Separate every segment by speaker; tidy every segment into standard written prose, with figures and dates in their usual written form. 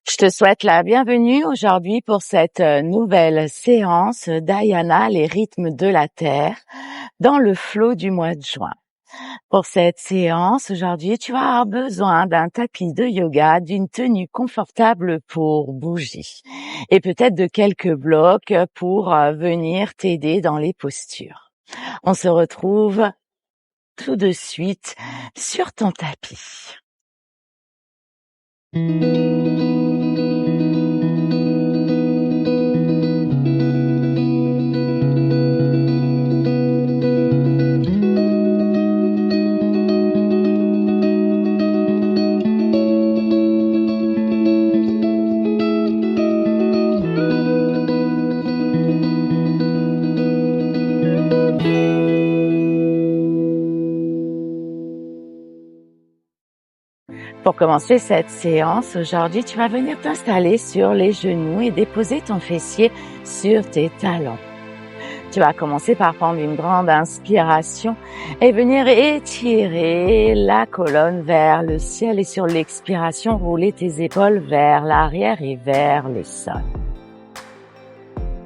Speaker 1: Je te souhaite la bienvenue aujourd'hui pour cette nouvelle séance d'Ayana, les rythmes de la Terre, dans le flot du mois de juin. Pour cette séance, aujourd'hui, tu vas avoir besoin d'un tapis de yoga, d'une tenue confortable pour bouger et peut-être de quelques blocs pour venir t'aider dans les postures. On se retrouve tout de suite sur ton tapis. Pour commencer cette séance, aujourd'hui, tu vas venir t'installer sur les genoux et déposer ton fessier sur tes talons. Tu vas commencer par prendre une grande inspiration et venir étirer la colonne vers le ciel et sur l'expiration, rouler tes épaules vers l'arrière et vers le sol.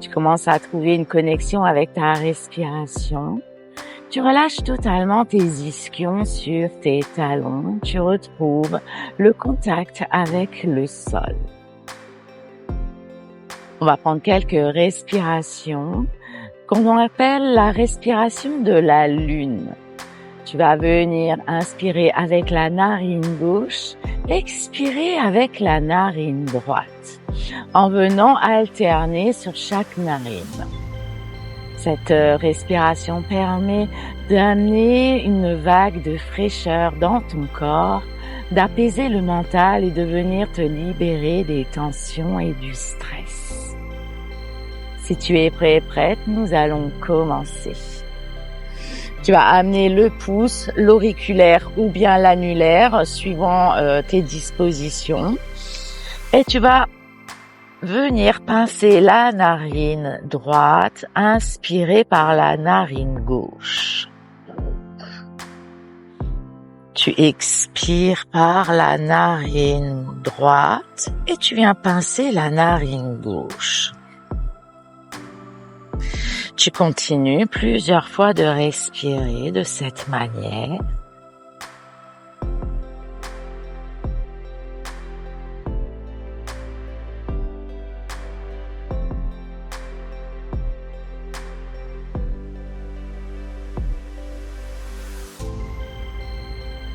Speaker 1: Tu commences à trouver une connexion avec ta respiration. Tu relâches totalement tes ischions sur tes talons. Tu retrouves le contact avec le sol. On va prendre quelques respirations qu'on appelle la respiration de la lune. Tu vas venir inspirer avec la narine gauche, expirer avec la narine droite, en venant alterner sur chaque narine. Cette respiration permet d'amener une vague de fraîcheur dans ton corps, d'apaiser le mental et de venir te libérer des tensions et du stress. Si tu es prêt et prête, nous allons commencer. Tu vas amener le pouce, l'auriculaire ou bien l'annulaire, suivant tes dispositions. Et tu vas venir pincer la narine droite, inspirer par la narine gauche. Tu expires par la narine droite et tu viens pincer la narine gauche. Tu continues plusieurs fois de respirer de cette manière.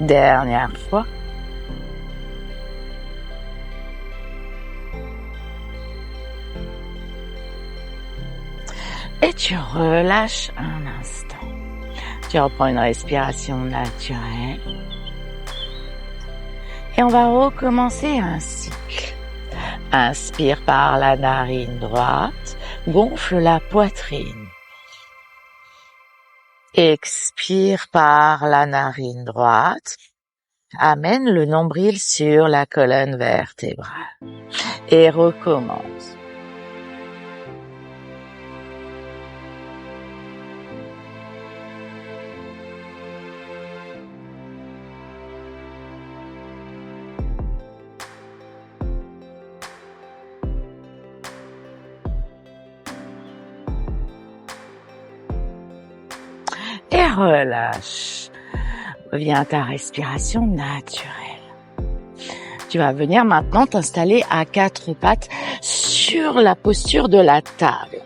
Speaker 1: Dernière fois. Et tu relâches un instant. Tu reprends une respiration naturelle. Et on va recommencer un cycle. Inspire par la narine droite, gonfle la poitrine. Expire par la narine droite, amène le nombril sur la colonne vertébrale et recommence. Et relâche. Reviens à ta respiration naturelle. Tu vas venir maintenant t'installer à quatre pattes sur la posture de la table.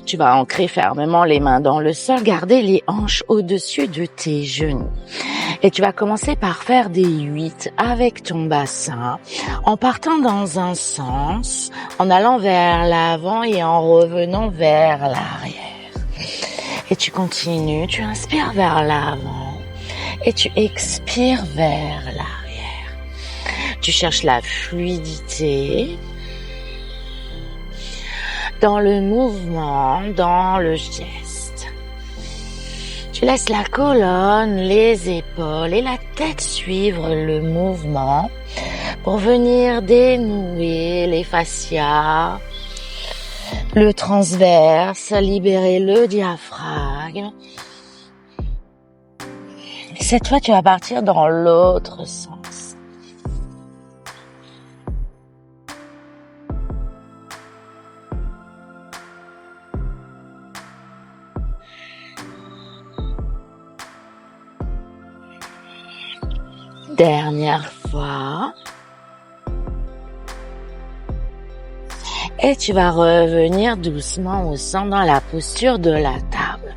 Speaker 1: Tu vas ancrer fermement les mains dans le sol, garder les hanches au-dessus de tes genoux. Et tu vas commencer par faire des 8 avec ton bassin, en partant dans un sens, en allant vers l'avant et en revenant vers l'arrière. Et tu continues, tu inspires vers l'avant et tu expires vers l'arrière. Tu cherches la fluidité dans le mouvement, dans le geste. Tu laisses la colonne, les épaules et la tête suivre le mouvement pour venir dénouer les fascias, le transverse, libérer le diaphragme. Et cette fois, tu vas partir dans l'autre sens. Dernière fois. Et tu vas revenir doucement au centre dans la posture de la table.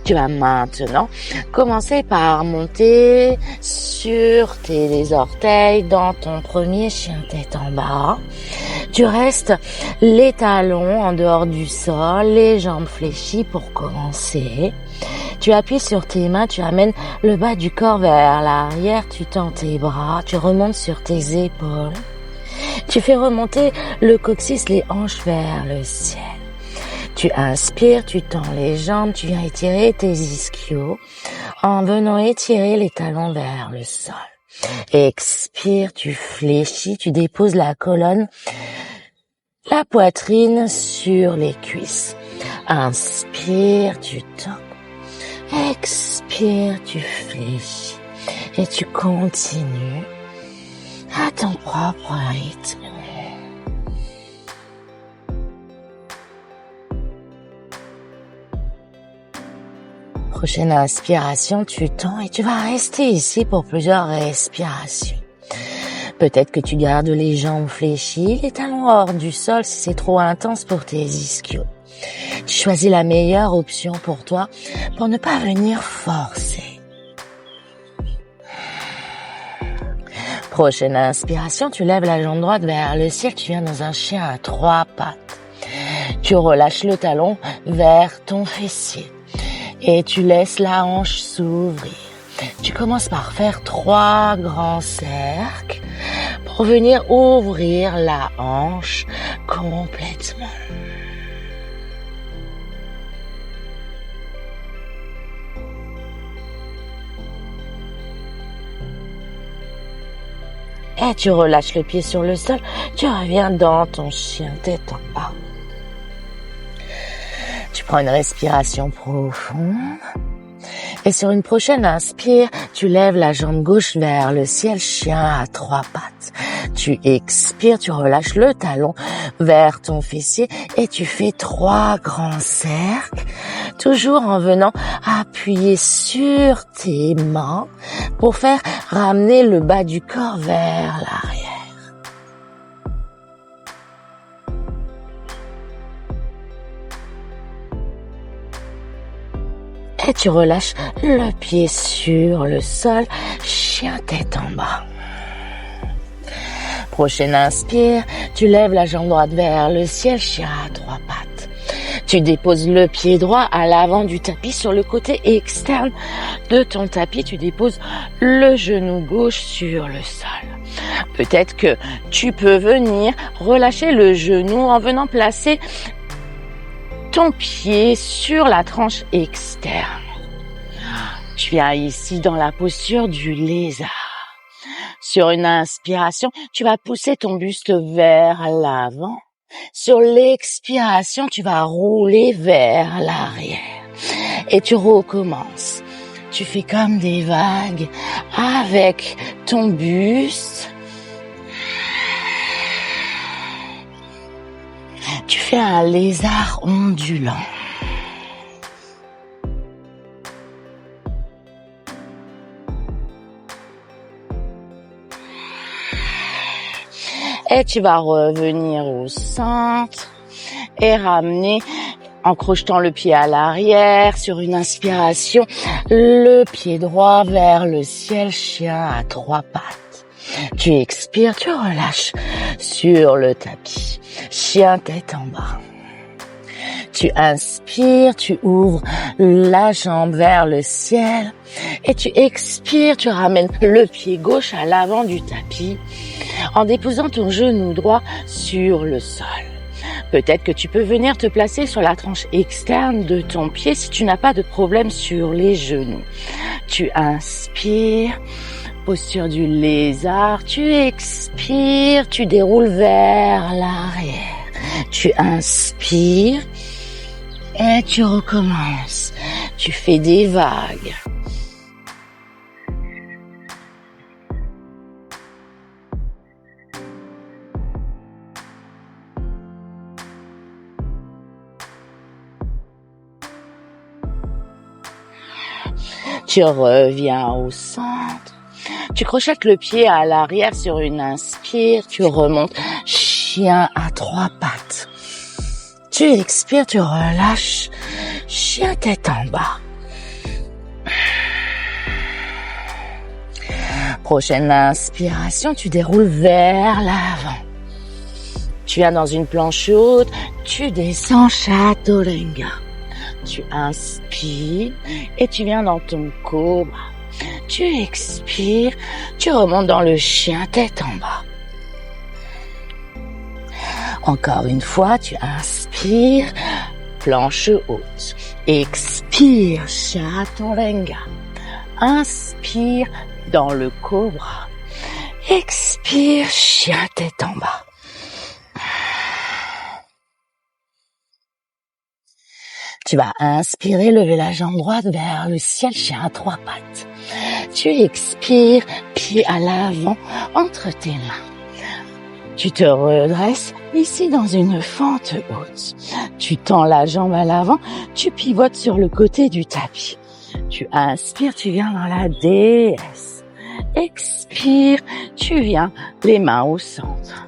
Speaker 1: Tu vas maintenant commencer par monter sur tes orteils dans ton premier chien tête en bas. Tu restes les talons en dehors du sol, les jambes fléchies pour commencer. Tu appuies sur tes mains, tu amènes le bas du corps vers l'arrière, tu tends tes bras, tu remontes sur tes épaules. Tu fais remonter le coccyx, les hanches vers le ciel. Tu inspires, tu tends les jambes, tu viens étirer tes ischios en venant étirer les talons vers le sol. Expire, tu fléchis, tu déposes la colonne, la poitrine sur les cuisses. Inspire, tu tends. Expire, tu fléchis et tu continues à ton propre rythme. Prochaine inspiration, tu tends et tu vas rester ici pour plusieurs respirations. Peut-être que tu gardes les jambes fléchies, les talons hors du sol si c'est trop intense pour tes ischios. Tu choisis la meilleure option pour toi pour ne pas venir forcer. Prochaine inspiration, tu lèves la jambe droite vers le ciel, tu viens dans un chien à 3 pattes. Tu relâches le talon vers ton fessier et tu laisses la hanche s'ouvrir. Tu commences par faire 3 grands cercles pour venir ouvrir la hanche complètement. Et tu relâches le pied sur le sol, tu reviens dans ton chien tête en bas. Tu prends une respiration profonde. Et sur une prochaine inspire, tu lèves la jambe gauche vers le ciel, chien à 3 pattes. Tu expires, tu relâches le talon vers ton fessier et tu fais 3 grands cercles, toujours en venant appuyer sur tes mains pour faire ramener le bas du corps vers l'arrière. Et tu relâches le pied sur le sol, chien tête en bas. Prochaine inspire, tu lèves la jambe droite vers le ciel, chien à 3 pattes. Tu déposes le pied droit à l'avant du tapis sur le côté externe de ton tapis. Tu déposes le genou gauche sur le sol. Peut-être que tu peux venir relâcher le genou en venant placer ton pied sur la tranche externe. Tu viens ici dans la posture du lézard. Sur une inspiration, tu vas pousser ton buste vers l'avant. Sur l'expiration, tu vas rouler vers l'arrière. Et tu recommences. Tu fais comme des vagues avec ton buste. Tu fais un lézard ondulant. Et tu vas revenir au centre et ramener en crochetant le pied à l'arrière. Sur une inspiration, le pied droit vers le ciel, chien à 3 pattes. Tu expires, tu relâches sur le tapis, chien tête en bas. Tu inspires, tu ouvres la jambe vers le ciel et tu expires, tu ramènes le pied gauche à l'avant du tapis en déposant ton genou droit sur le sol. Peut-être que tu peux venir te placer sur la tranche externe de ton pied si tu n'as pas de problème sur les genoux. Tu inspires, posture du lézard, tu expires, tu déroules vers l'arrière. Tu inspires et tu recommences. Tu fais des vagues. Tu reviens au centre. Tu crochettes le pied à l'arrière sur une inspire, tu remontes. Chien à 3 pattes. Tu expires, tu relâches. Chien tête en bas. Prochaine inspiration, tu déroules vers l'avant. Tu viens dans une planche haute, tu descends Chaturanga. Tu inspires et tu viens dans ton cobra. Tu expires, tu remontes dans le chien tête en bas. Encore une fois, tu inspires, planche haute. Expire, Chaturanga. Inspire dans le cobra. Expire, chien tête en bas. Tu vas inspirer, lever la jambe droite vers le ciel, chien à 3 pattes. Tu expires, pied à l'avant, entre tes mains. Tu te redresses ici dans une fente haute. Tu tends la jambe à l'avant, tu pivotes sur le côté du tapis. Tu inspires, tu viens dans la déesse. Expire, tu viens les mains au centre.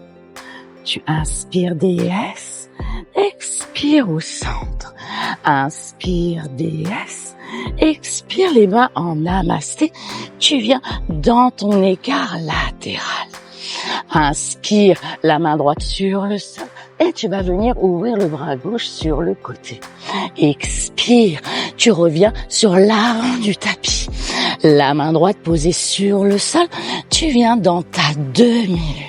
Speaker 1: Tu inspires déesse, expire au centre. Inspire déesse, expire les mains en namasté. Tu viens dans ton écart latéral. Inspire la main droite sur le sol et tu vas venir ouvrir le bras gauche sur le côté. Expire, tu reviens sur l'avant du tapis. La main droite posée sur le sol, tu viens dans ta demi-lune.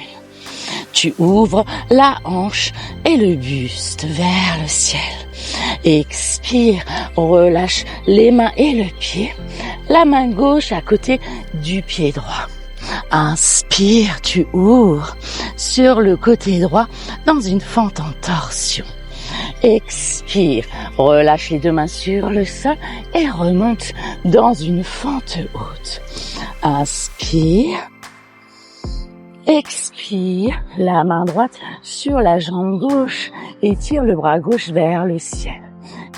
Speaker 1: Tu ouvres la hanche et le buste vers le ciel. Expire, relâche les mains et le pied. La main gauche à côté du pied droit. Inspire, tu ouvres sur le côté droit dans une fente en torsion. Expire, relâche les 2 mains sur le sol et remonte dans une fente haute. Inspire. Expire, la main droite sur la jambe gauche et tire le bras gauche vers le ciel.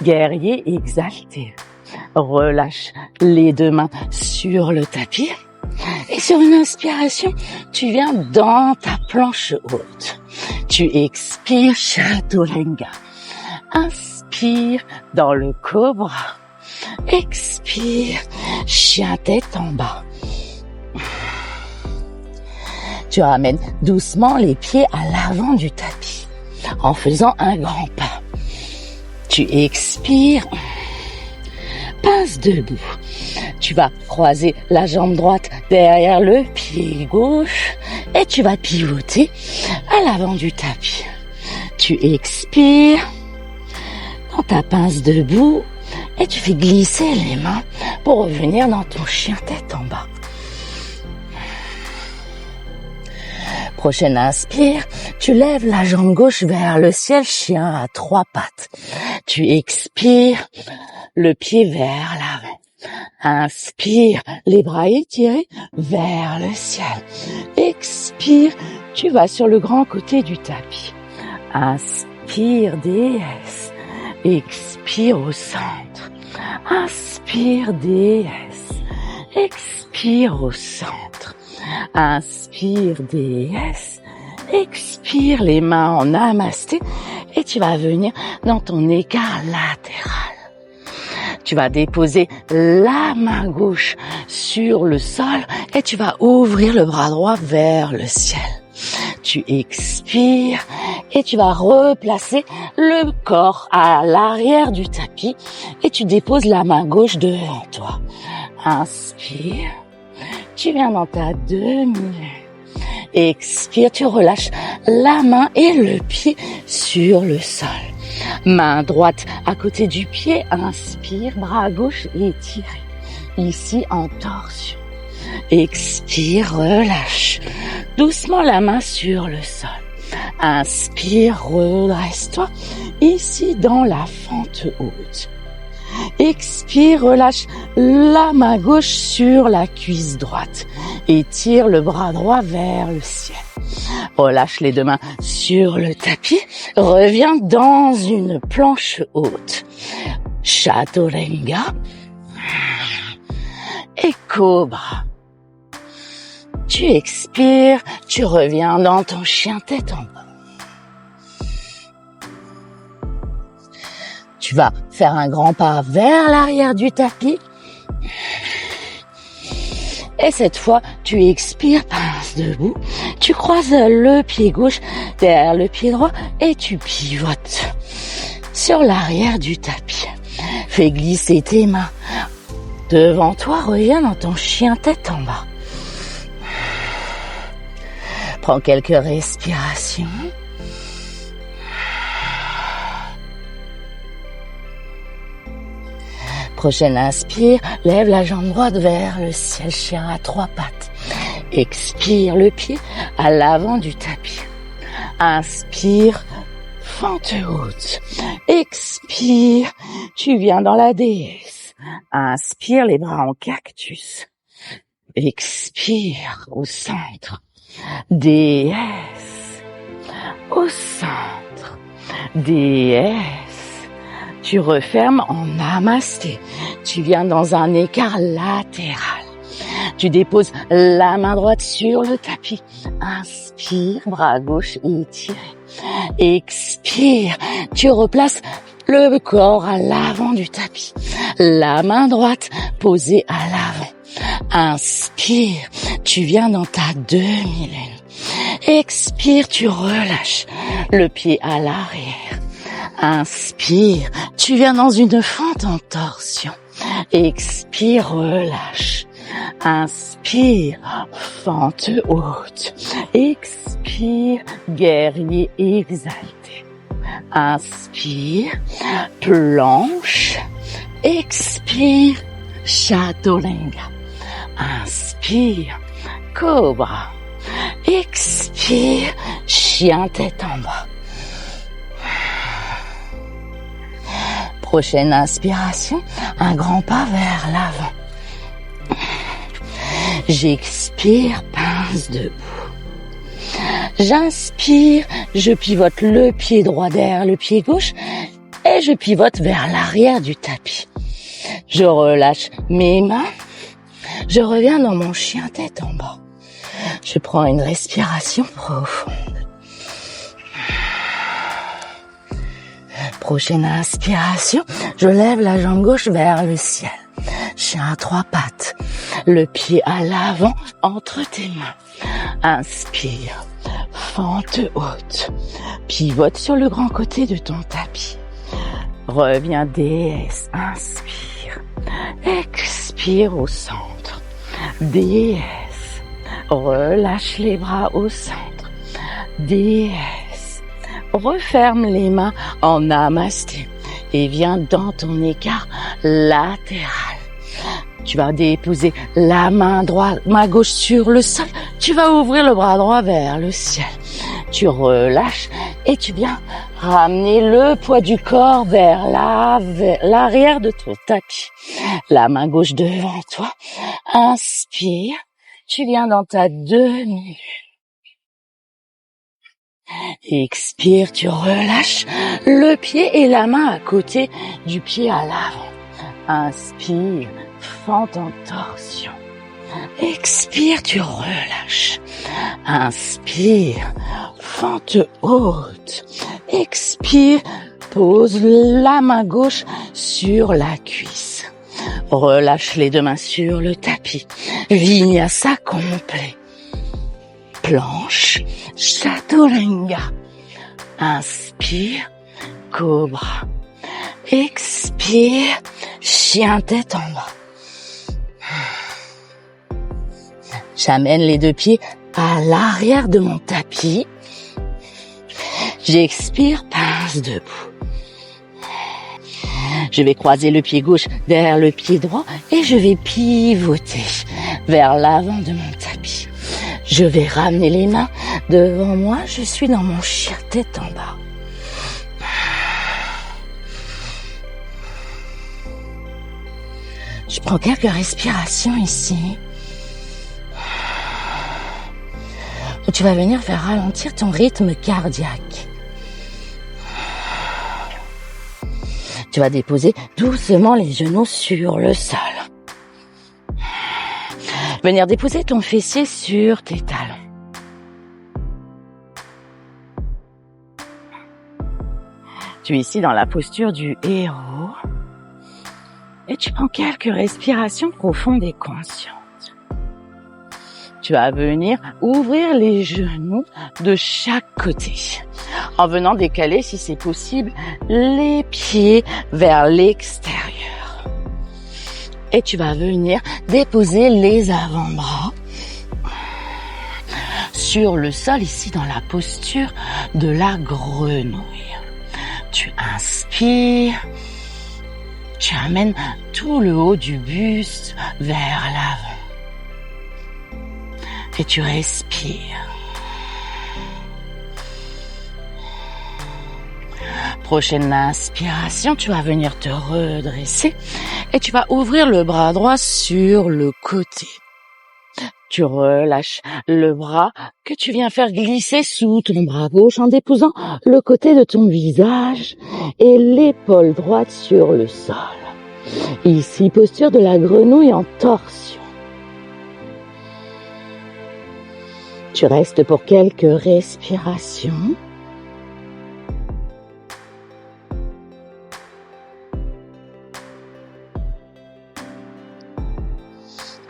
Speaker 1: Guerrier exalté. Relâche les 2 mains sur le tapis. Et sur une inspiration, tu viens dans ta planche haute. Tu expires, Chaturanga. Inspire dans le cobra. Expire, chien tête en bas. Tu ramènes doucement les pieds à l'avant du tapis en faisant un grand pas. Tu expires, pince debout. Tu vas croiser la jambe droite derrière le pied gauche et tu vas pivoter à l'avant du tapis. Tu expires dans ta pince debout et tu fais glisser les mains pour revenir dans ton chien tête en bas. Prochaine inspire, tu lèves la jambe gauche vers le ciel, chien à 3 pattes. Tu expires, le pied vers l'avant. Inspire, les bras étirés vers le ciel. Expire, tu vas sur le grand côté du tapis. Inspire, déesse. Expire au centre. Inspire, déesse. Expire au centre. Inspire, déesse. Expire, les mains en namasté et tu vas venir dans ton écart latéral. Tu vas déposer la main gauche sur le sol et tu vas ouvrir le bras droit vers le ciel. Tu expires et tu vas replacer le corps à l'arrière du tapis et tu déposes la main gauche devant toi. Inspire, tu viens dans ta demi-lune. Expire, tu relâches la main et le pied sur le sol. Main droite à côté du pied, inspire, bras gauche étiré. Ici en torsion. Expire, relâche. Doucement la main sur le sol. Inspire, redresse-toi. Ici dans la fente haute. Expire, relâche la main gauche sur la cuisse droite. Étire le bras droit vers le ciel. Relâche les 2 mains sur le tapis. Reviens dans une planche haute. Chaturanga et cobra. tu expires, tu reviens dans ton chien tête en bas. Tu vas faire un grand pas vers l'arrière du tapis. Et cette fois, tu expires, pince debout. Tu croises le pied gauche derrière le pied droit et tu pivotes sur l'arrière du tapis. Fais glisser tes mains devant toi, reviens dans ton chien tête en bas. Prends quelques respirations. Prochaine inspire, lève la jambe droite vers le ciel, chien à 3 pattes. Expire le pied à l'avant du tapis. Inspire, fente haute. Expire, tu viens dans la déesse. Inspire, les bras en cactus. Expire au centre. Déesse. Au centre. Déesse. Tu refermes en namasté. Tu viens dans un écart latéral. Tu déposes la main droite sur le tapis. Inspire, bras gauche étiré. Expire, tu replaces le corps à l'avant du tapis. La main droite posée à l'avant. Inspire, tu viens dans ta demi-lune. Expire, tu relâches le pied à l'arrière. Inspire, tu viens dans une fente en torsion. Expire, relâche. Inspire, fente haute. Expire, guerrier exalté. Inspire, planche. Expire, Chaturanga. Inspire, cobra. Expire, chien tête en bas. Prochaine inspiration, un grand pas vers l'avant. J'expire, pince debout. J'inspire, je pivote le pied droit derrière le pied gauche et je pivote vers l'arrière du tapis. Je relâche mes mains, je reviens dans mon chien tête en bas. Je prends une respiration profonde. Prochaine inspiration, je lève la jambe gauche vers le ciel. Chien à 3 pattes. Le pied à l'avant entre tes mains. Inspire. Fente haute. Pivote sur le grand côté de ton tapis. Reviens déesse. Inspire. Expire au centre. Déesse. Relâche les bras au centre. Déesse. Referme les mains en namasté et viens dans ton écart latéral. Tu vas déposer la main gauche sur le sol. Tu vas ouvrir le bras droit vers le ciel. Tu relâches et tu viens ramener le poids du corps vers l'arrière de ton tapis. La main gauche devant toi. Inspire. Tu viens dans ta demi-lune. Expire, tu relâches le pied et la main à côté du pied à l'avant. Inspire, fente en torsion. Expire, tu relâches. Inspire, fente haute. Expire, pose la main gauche sur la cuisse. Relâche les 2 mains sur le tapis. Vinyasa complet. Planche, Chaturanga. Inspire, cobra. Expire, chien tête en bas. J'amène les 2 pieds à l'arrière de mon tapis. J'expire, pince debout. Je vais croiser le pied gauche derrière le pied droit et je vais pivoter vers l'avant de mon tapis. Je vais ramener les mains devant moi. Je suis dans mon chien tête en bas. Je prends quelques respirations ici. Où tu vas venir faire ralentir ton rythme cardiaque. Tu vas déposer doucement les genoux sur le sol. Venir déposer ton fessier sur tes talons. Tu es ici dans la posture du héros et tu prends quelques respirations profondes et conscientes. Tu vas venir ouvrir les genoux de chaque côté en venant décaler, si c'est possible, les pieds vers l'extérieur. Et tu vas venir déposer les avant-bras sur le sol, ici dans la posture de la grenouille. Tu inspires, tu amènes tout le haut du buste vers l'avant. Et tu respires. Prochaine inspiration, tu vas venir te redresser et tu vas ouvrir le bras droit sur le côté. Tu relâches le bras que tu viens faire glisser sous ton bras gauche en déposant le côté de ton visage et l'épaule droite sur le sol. Ici, posture de la grenouille en torsion. Tu restes pour quelques respirations.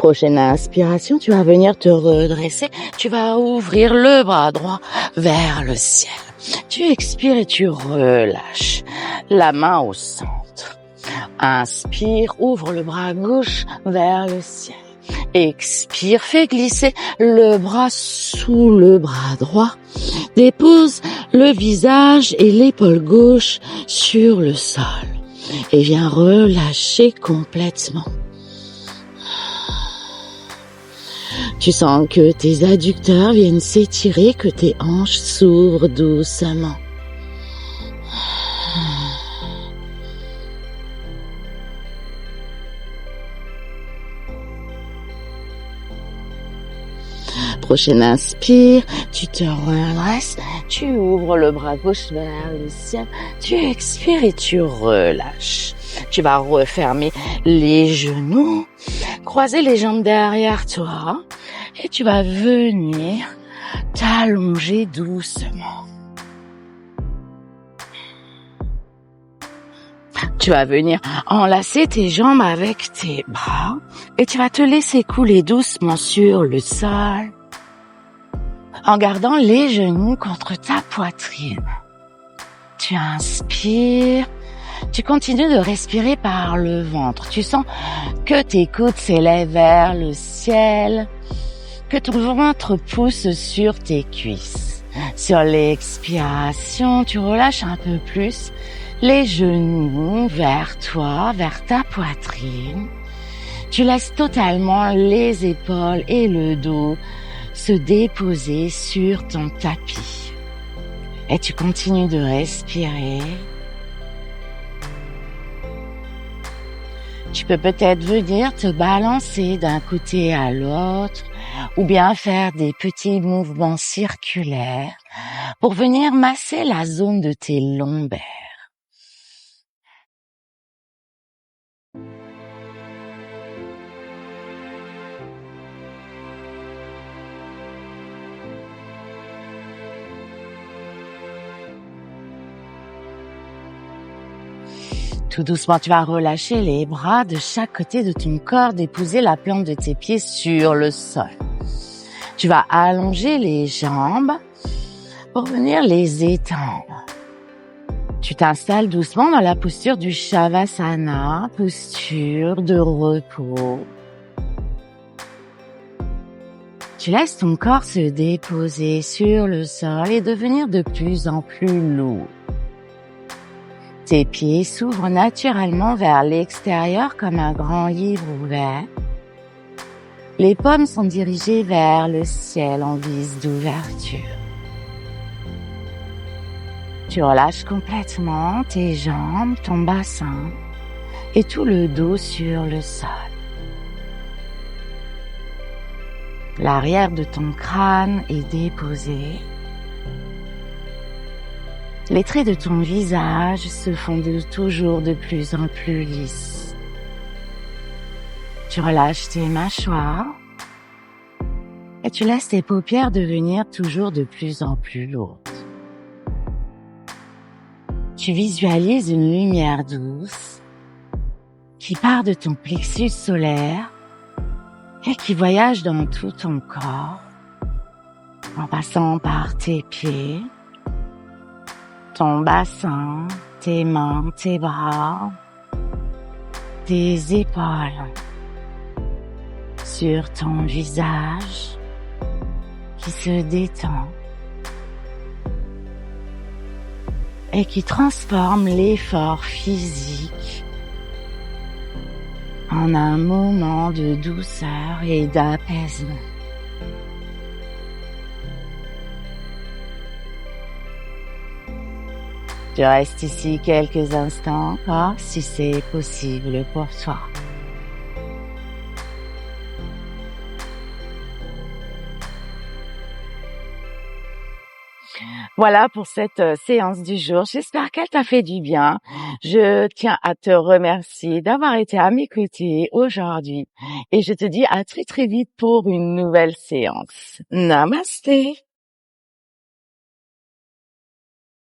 Speaker 1: Prochaine inspiration, tu vas venir te redresser. Tu vas ouvrir le bras droit vers le ciel. Tu expires et tu relâches la main au centre. Inspire, ouvre le bras gauche vers le ciel. Expire, fais glisser le bras sous le bras droit. Dépose le visage et l'épaule gauche sur le sol. Et viens relâcher complètement. Tu sens que tes adducteurs viennent s'étirer, que tes hanches s'ouvrent doucement. Prochaine inspire, tu te redresses, tu ouvres le bras gauche vers le ciel, tu expires et tu relâches. Tu vas refermer les genoux, croiser les jambes derrière toi et tu vas venir t'allonger doucement. Tu vas venir enlacer tes jambes avec tes bras et tu vas te laisser couler doucement sur le sol en gardant les genoux contre ta poitrine. Tu inspires, tu continues de respirer par le ventre. Tu sens que tes coudes s'élèvent vers le ciel, que ton ventre pousse sur tes cuisses. Sur l'expiration, tu relâches un peu plus les genoux vers toi, vers ta poitrine. Tu laisses totalement les épaules et le dos se déposer sur ton tapis. Et tu continues de respirer. Tu peux peut-être venir te balancer d'un côté à l'autre ou bien faire des petits mouvements circulaires pour venir masser la zone de tes lombaires. Tout doucement, tu vas relâcher les bras de chaque côté de ton corps, déposer la plante de tes pieds sur le sol. Tu vas allonger les jambes pour venir les étendre. Tu t'installes doucement dans la posture du Shavasana, posture de repos. Tu laisses ton corps se déposer sur le sol et devenir de plus en plus lourd. Tes pieds s'ouvrent naturellement vers l'extérieur comme un grand livre ouvert. Les paumes sont dirigées vers le ciel en guise d'ouverture. Tu relâches complètement tes jambes, ton bassin et tout le dos sur le sol. L'arrière de ton crâne est déposé. Les traits de ton visage se font toujours de plus en plus lisses. Tu relâches tes mâchoires, et tu laisses tes paupières devenir toujours de plus en plus lourdes. Tu visualises une lumière douce qui part de ton plexus solaire et qui voyage dans tout ton corps, en passant par tes pieds, ton bassin, tes mains, tes bras, tes épaules, sur ton visage qui se détend et qui transforme l'effort physique en un moment de douceur et d'apaisement. Tu restes ici quelques instants encore si c'est possible pour toi. Voilà pour cette séance du jour. J'espère qu'elle t'a fait du bien. Je tiens à te remercier d'avoir été à mes côtés aujourd'hui et je te dis à très très vite pour une nouvelle séance. Namasté.